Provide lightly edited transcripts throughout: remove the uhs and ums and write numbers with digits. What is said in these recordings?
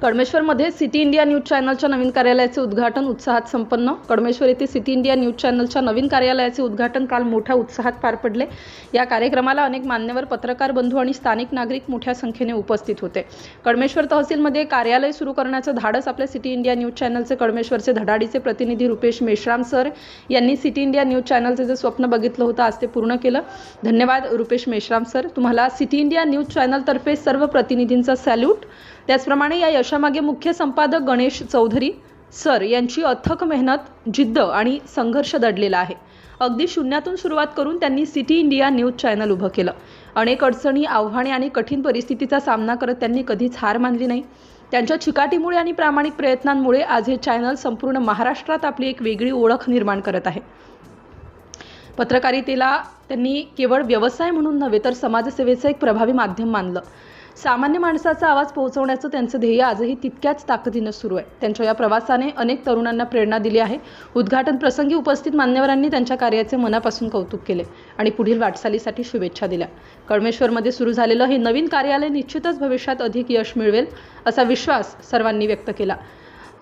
कडमेश्वरमध्ये city India news चॅनलच्या नवीन कार्यालयाचे उद्घाटन उत्साहात संपन्न। कडमेश्वर येथे सिटी इंडिया न्यूज चॅनलच्या नवीन कार्यालयाचे उद्घाटन काल मोठ्या उत्साहात पार पडले। या कार्यक्रमाला अनेक मान्यवर, पत्रकार बंधू आणि स्थानिक नागरिक मोठ्या संख्येने उपस्थित होते। कडमेश्वर तहसीलमध्ये कार्यालय सुरू करण्याचं धाडस आपल्या सिटी इंडिया न्यूज चॅनलचे कडमेश्वरचे धडाडीचे प्रतिनिधी रुपेश मेश्राम सर यांनी सिटी इंडिया न्यूज चॅनलचे जे स्वप्न बघितलं होतं आज ते पूर्ण केलं। धन्यवाद रुपेश मेश्राम सर, तुम्हाला सिटी इंडिया न्यूज चॅनलतर्फे सर्व प्रतिनिधींचा सॅल्यूट। त्याचप्रमाणे या यशामागे मुख्य संपादक गणेश चौधरी सर यांची अथक मेहनत, जिद्द आणि संघर्ष दडलेला आहे। अगदी शून्यातून सुरुवात करून त्यांनी सिटी इंडिया न्यूज चॅनल उभं केलं। अनेक अडचणी, आव्हाने आणि कठीण परिस्थितीचा सामना करत त्यांनी कधीच हार मानली नाही। त्यांच्या चिकाटीमुळे आणि प्रामाणिक प्रयत्नांमुळे आज हे चॅनल संपूर्ण महाराष्ट्रात आपली एक वेगळी ओळख निर्माण करत आहे। पत्रकारितेला त्यांनी केवळ व्यवसाय म्हणून नव्हे तर समाजसेवेचं एक प्रभावी माध्यम मानलं। सामान्य माणसाचा आवाज पोहोचवण्याचं त्यांचं ध्येय आजही तितक्याच ताकदीनं सुरू आहे। त्यांच्या या प्रवासाने अनेक तरुणांना प्रेरणा दिली आहे। उद्घाटन प्रसंगी उपस्थित मान्यवरांनी त्यांच्या कार्याचे मनापासून कौतुक केले आणि पुढील वाटचालीसाठी शुभेच्छा दिल्या। कडमेश्वरमध्ये सुरू झालेलं हे नवीन कार्यालय निश्चितच भविष्यात अधिक यश मिळवेल असा विश्वास सर्वांनी व्यक्त केला।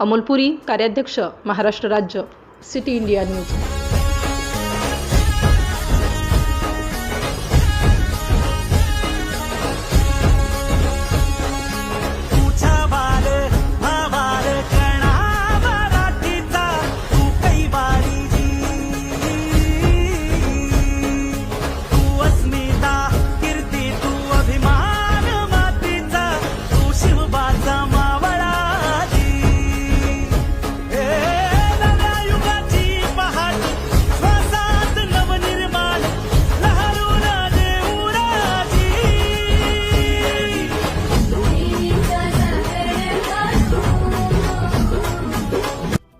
अमोल पुरी, कार्याध्यक्ष, महाराष्ट्र राज्य, सिटी इंडिया न्यूज।